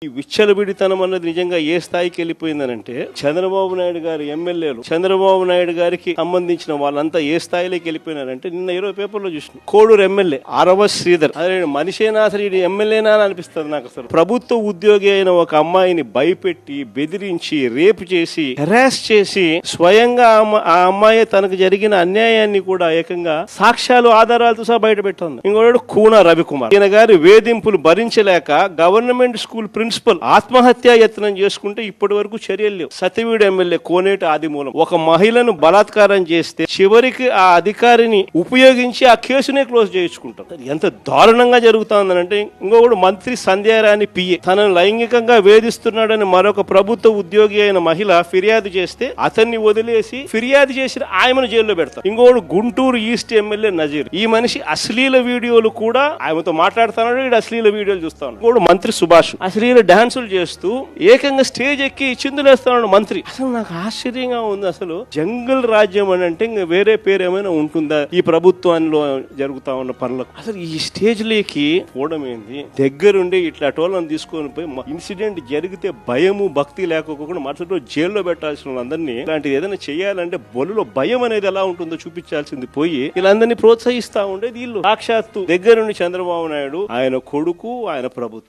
ఈ విచ్చలవిడితనం అన్నది నిజంగా ఏ స్థాయికి వెళ్ళిపోయిందనంటే చంద్రబాబు నాయుడు గారి ఎమ్మెల్యేలు చంద్రబాబు నాయుడు గారికి సంబంధించిన వాళ్ళంతా ఏ స్థాయిలోకి వెళ్ళిపోయినారంటే నిన్న 20 పేపర్లో చూసిన కోడూరు ఎమ్మెల్యే ఆరవ శ్రీధర్ అదే మనిషేనా అసలు ఇది ఎమ్మెల్యేనా అని అనిపిస్తుంది నాకు. అసలు ప్రభుత్వ ఉద్యోగి అయిన ఒక అమ్మాయిని భయపెట్టి బెదిరించి రేపు చేసి హెరాస్ చేసి స్వయంగా ఆ అమ్మాయి తనకు జరిగిన అన్యాయాన్ని కూడా ఏకంగా సాక్ష్యాలు ఆధారాలతో సహా బయట పెట్టింది. ఇంకోటి కూన రవికుమార్ ఈయన గారి వేధింపులు భరించలేక గవర్నమెంట్ స్కూల్ ప్రిన్సిపల్ ఆత్మహత్యా యత్నం చేసుకుంటే ఇప్పటి వరకు చర్యలు లేవు. సత్యవీడు ఎమ్మెల్యే కోనేటి ఆదిమూలం ఒక మహిళను బలాత్కారం చేస్తే చివరికి ఆ అధికారిని ఉపయోగించి ఆ కేసునే క్లోజ్ చేయించుకుంటారు. ఎంత దారుణంగా జరుగుతుందనంటే ఇంకొకడు మంత్రి సంధ్యారాణి పిఏ తనను లైంగికంగా వేధిస్తున్నాడని మరొక ప్రభుత్వ ఉద్యోగి అయిన మహిళ ఫిర్యాదు చేస్తే అతన్ని వదిలేసి ఫిర్యాదు చేసిన ఆయమను జైల్లో పెడతారు. ఇంకొకడు గుంటూరు ఈస్ట్ ఎమ్మెల్యే నజీర్ ఈ మనిషి అశ్లీల వీడియోలు కూడా ఆయనతో మాట్లాడుతున్నాడు, వీడు అశ్లీల వీడియోలు చూస్తా ఉన్నాడు. ఇంకొకడు మంత్రి సుభాష్ అశ్లీల డాన్సులు చేస్తూ ఏకంగా స్టేజ్ ఎక్కి చిందులేస్తున్నాడు మంత్రి. అసలు నాకు ఆశ్చర్యంగా ఉంది. అసలు జంగల్ రాజ్యం అని అంటే ఇంకా వేరే పేరు ఏమైనా ఉంటుందా ఈ ప్రభుత్వంలో జరుగుతా ఉన్న పనులకు? అసలు ఈ స్టేజ్ లేకి పోవడం ఏంది? దగ్గరుండి ఇట్లా టోళ్ళని తీసుకొని పోయి ఇన్సిడెంట్ జరిగితే భయము భక్తి లేకపోకుండా మరుసటి రోజు జైల్లో పెట్టాల్సిన వాళ్ళందరినీ ఇలాంటిది ఏదైనా చేయాలంటే బొల్లులో భయం అనేది ఎలా ఉంటుందో చూపించాల్సింది పోయి వీళ్ళందరినీ ప్రోత్సహిస్తా ఉండేది వీళ్ళు. సాక్షాత్తు దగ్గరుండి చంద్రబాబు నాయుడు, ఆయన కొడుకు, ఆయన ప్రభుత్వం.